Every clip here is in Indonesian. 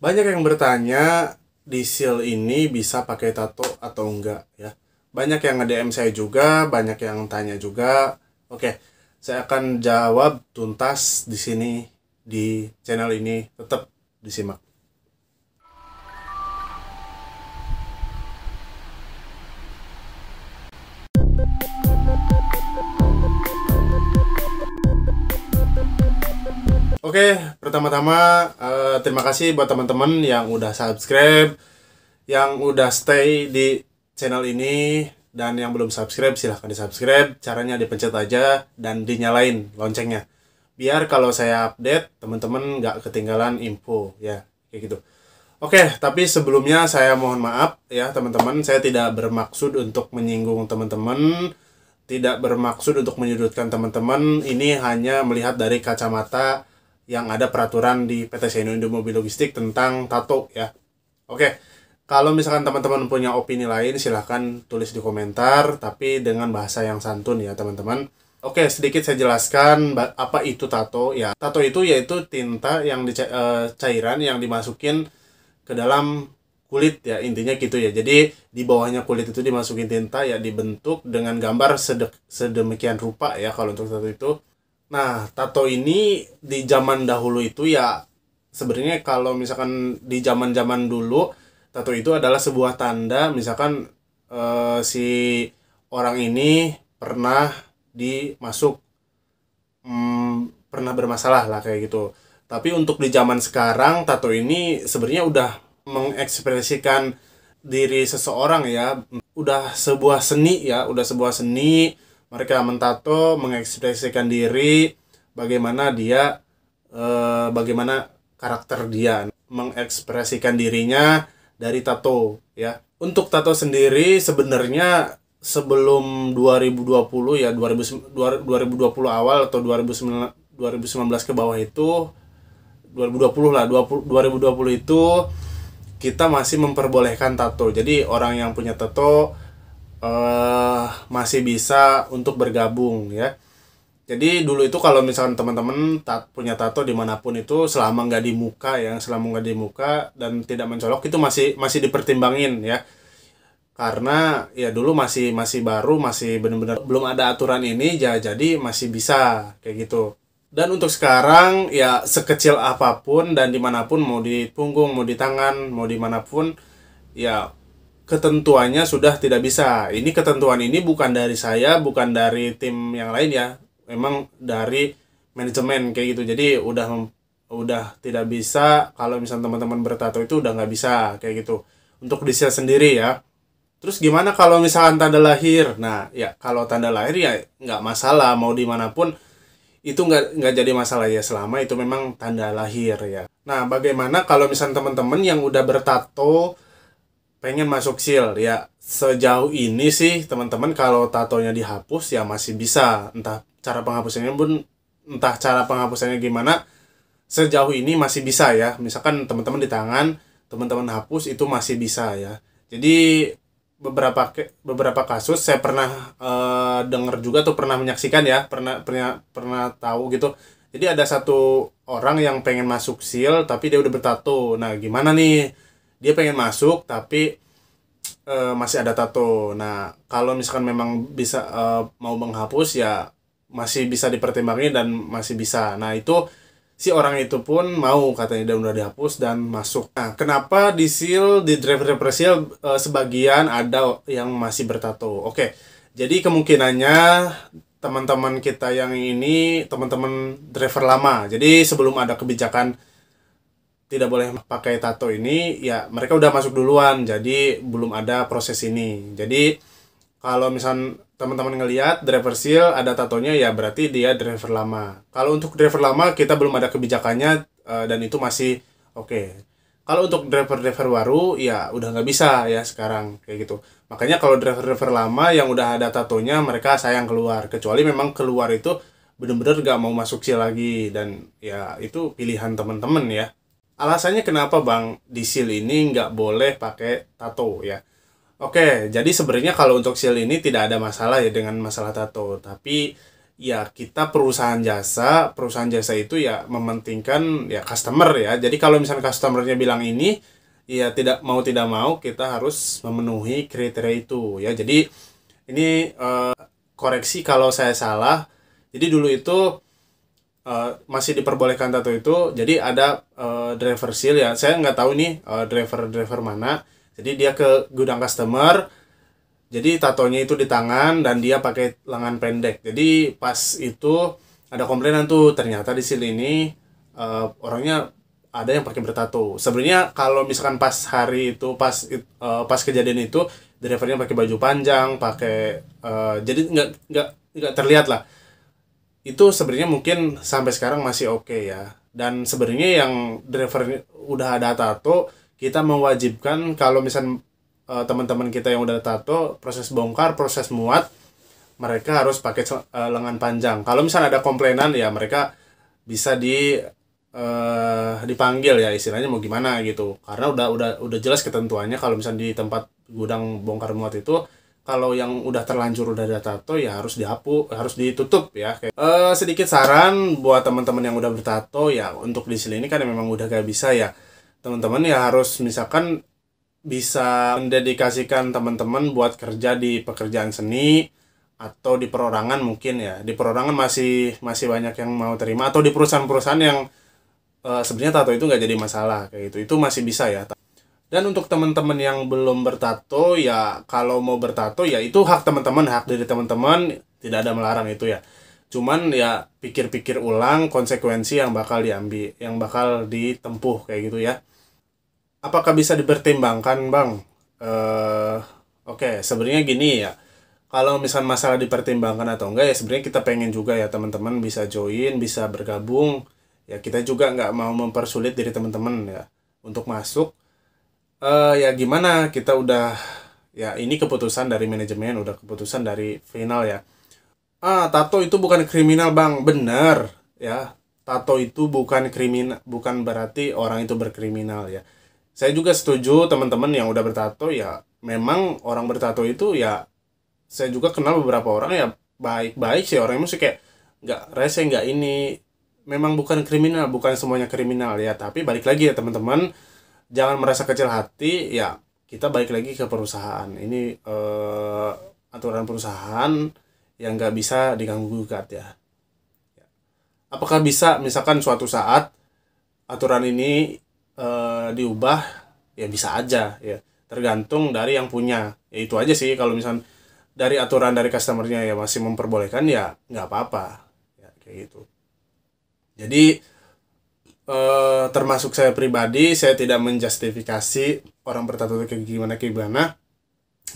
Banyak yang bertanya, di seal ini bisa pakai tato atau enggak ya. Banyak yang nge-DM saya juga, banyak yang tanya juga. Oke, saya akan jawab tuntas di sini di channel ini. Tetap disimak. Oke, pertama-tama terima kasih buat teman-teman yang udah subscribe, yang udah stay di channel ini, dan yang belum subscribe silahkan di subscribe. Caranya dipencet aja dan dinyalain loncengnya, biar kalau saya update teman-teman nggak ketinggalan info ya, kayak gitu. Oke, tapi sebelumnya saya mohon maaf ya teman-teman, saya tidak bermaksud untuk menyinggung teman-teman, tidak bermaksud untuk menyudutkan teman-teman. Ini hanya melihat dari kacamata yang ada peraturan di PT Seino Indo Mobil Logistik tentang tato ya. Oke, kalau misalkan teman-teman punya opini lain silahkan tulis di komentar, tapi dengan bahasa yang santun ya teman-teman. Oke, sedikit saya jelaskan apa itu tato ya. Tato itu yaitu tinta yang cairan yang dimasukin ke dalam kulit ya, intinya gitu ya. Jadi di bawahnya kulit itu dimasukin tinta ya, dibentuk dengan gambar sedemikian rupa ya kalau untuk tato itu. Nah, tato ini di zaman dahulu itu ya, sebenarnya kalau misalkan di zaman-zaman dulu, tato itu adalah sebuah tanda, misalkan si orang ini pernah dimasuk, pernah bermasalah lah kayak gitu. Tapi untuk di zaman sekarang, tato ini sebenarnya udah mengekspresikan diri seseorang ya, udah sebuah seni ya, udah sebuah seni. Mereka mentato mengekspresikan diri, bagaimana dia, bagaimana karakter dia, mengekspresikan dirinya dari tato ya. Untuk tato sendiri sebenarnya sebelum 2020 ya, 2020 awal atau 2019 ke bawah itu, 2020 lah, 2020 itu kita masih memperbolehkan tato. Jadi orang yang punya tato masih bisa untuk bergabung ya. Jadi dulu itu kalau misalkan teman-teman punya tato dimanapun itu, selama nggak di muka ya, selama nggak di muka dan tidak mencolok, itu masih dipertimbangin ya. Karena ya dulu masih baru, masih benar-benar belum ada aturan ini ya, jadi masih bisa kayak gitu. Dan untuk sekarang ya, sekecil apapun dan dimanapun, mau di punggung, mau di tangan, mau dimanapun ya, ketentuannya sudah tidak bisa. Ini ketentuan ini bukan dari saya, bukan dari tim yang lain ya. Memang dari manajemen kayak gitu. Jadi udah tidak bisa kalau misalnya teman-teman bertato itu udah nggak bisa kayak gitu. Untuk di sendiri ya. Terus gimana kalau misalkan tanda lahir? Nah ya, kalau tanda lahir ya nggak masalah, mau dimanapun itu nggak jadi masalah ya, selama itu memang tanda lahir ya. Nah, bagaimana kalau misalnya teman-teman yang udah bertato pengen masuk seal ya? Sejauh ini sih teman-teman, kalau tatonya dihapus ya masih bisa, entah cara penghapusannya gimana, sejauh ini masih bisa ya. Misalkan teman-teman di tangan, teman-teman hapus, itu masih bisa ya. Jadi beberapa kasus saya pernah dengar juga tuh, pernah menyaksikan ya, pernah tahu gitu. Jadi ada satu orang yang pengen masuk seal tapi dia udah bertato. Nah, gimana nih? Dia pengen masuk tapi masih ada tato. Nah, kalau misalkan memang bisa mau menghapus ya masih bisa dipertimbangin dan masih bisa. Nah, itu si orang itu pun mau, katanya dia udah dihapus dan masuk. Nah, kenapa di seal, di driver seal sebagian ada yang masih bertato? Oke, jadi kemungkinannya teman-teman kita yang ini teman-teman driver lama. Jadi sebelum ada kebijakan tidak boleh pakai tato ini ya, mereka udah masuk duluan, jadi belum ada proses ini. Jadi kalau misal teman-teman ngelihat driver seal ada tatonya ya, berarti dia driver lama. Kalau untuk driver lama kita belum ada kebijakannya, dan itu masih oke. Kalau untuk driver baru ya udah nggak bisa ya sekarang kayak gitu. Makanya kalau driver lama yang udah ada tatonya, mereka sayang keluar, kecuali memang keluar itu bener-bener nggak mau masuk seal lagi, dan ya itu pilihan teman-teman ya. Alasannya kenapa Bang di seal ini nggak boleh pakai tato ya? Oke, jadi sebenarnya kalau untuk seal ini tidak ada masalah ya dengan masalah tato, tapi ya kita perusahaan jasa itu ya mementingkan ya customer ya. Jadi kalau misalnya customernya bilang ini, ya tidak mau kita harus memenuhi kriteria itu ya. Jadi ini koreksi kalau saya salah. Jadi dulu itu masih diperbolehkan tato itu. Jadi ada driver seal ya. Saya nggak tahu nih driver mana. Jadi dia ke gudang customer. Jadi tatonya itu di tangan dan dia pakai lengan pendek. Jadi pas itu ada komplainan tuh, ternyata di sini ini orangnya ada yang pakai bertato. Sebenarnya kalau misalkan pas hari itu pas kejadian itu drivernya pakai baju panjang, pakai jadi nggak terlihat lah. Itu sebenarnya mungkin sampai sekarang masih oke ya. Dan sebenarnya yang driver udah ada tato, kita mewajibkan kalau misalkan teman-teman kita yang udah tato, proses bongkar, proses muat, mereka harus pakai lengan panjang. Kalau misalnya ada komplainan ya mereka bisa dipanggil ya, istilahnya mau gimana gitu. Karena udah jelas ketentuannya kalau misalnya di tempat gudang bongkar muat itu, kalau yang udah terlanjur udah ada tato ya harus harus ditutup ya. Sedikit saran buat teman-teman yang udah bertato ya, untuk di sini kan memang udah gak bisa ya. Teman-teman ya harus misalkan bisa mendedikasikan teman-teman buat kerja di pekerjaan seni atau di perorangan mungkin ya. Di perorangan masih banyak yang mau terima, atau di perusahaan-perusahaan yang sebenarnya tato itu nggak jadi masalah kayak gitu. Itu masih bisa ya. Dan untuk teman-teman yang belum bertato ya, kalau mau bertato ya itu hak teman-teman, hak dari teman-teman, tidak ada melarang itu ya. Cuman ya pikir-pikir ulang konsekuensi yang bakal diambil, yang bakal ditempuh kayak gitu ya. Apakah bisa dipertimbangkan, Bang? Oke, sebenarnya gini ya. Kalau misal masalah dipertimbangkan atau enggak ya, sebenarnya kita pengen juga ya teman-teman bisa join, bisa bergabung. Ya kita juga nggak mau mempersulit diri teman-teman ya untuk masuk. Ya gimana, kita udah ya ini keputusan dari manajemen, udah keputusan dari final ya. Tato itu bukan kriminal, Bang. Bener ya. Tato itu bukan kriminal, bukan berarti orang itu berkriminal ya. Saya juga setuju teman-teman yang udah bertato ya, memang orang bertato itu ya, saya juga kenal beberapa orang ya baik-baik sih orangnya, mesti kayak nggak rese, nggak ini, memang bukan kriminal, bukan semuanya kriminal ya. Tapi balik lagi ya teman-teman, jangan merasa kecil hati ya. Kita balik lagi ke perusahaan ini, aturan perusahaan yang nggak bisa diganggu gugat ya. Apakah bisa misalkan suatu saat aturan ini diubah? Ya bisa aja ya, tergantung dari yang punya ya. Itu aja sih, kalau misalkan dari aturan dari customernya ya masih memperbolehkan ya nggak apa-apa ya, kayak gitu. Jadi termasuk saya pribadi, saya tidak menjustifikasi orang bertato kayak gimana ya.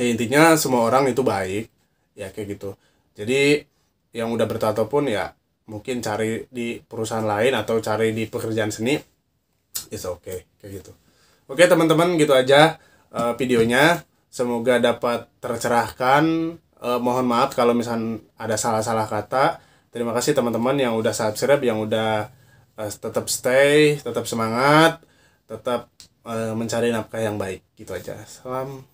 Intinya semua orang itu baik ya, kayak gitu. Jadi yang udah bertato pun ya mungkin cari di perusahaan lain atau cari di pekerjaan seni, it's okay kayak gitu. Oke teman-teman, gitu aja videonya. Semoga dapat tercerahkan. Mohon maaf kalau misalnya ada salah-salah kata. Terima kasih teman-teman yang udah subscribe, yang udah tetap stay, tetap semangat, tetap mencari nafkah yang baik. Gitu aja. Salam.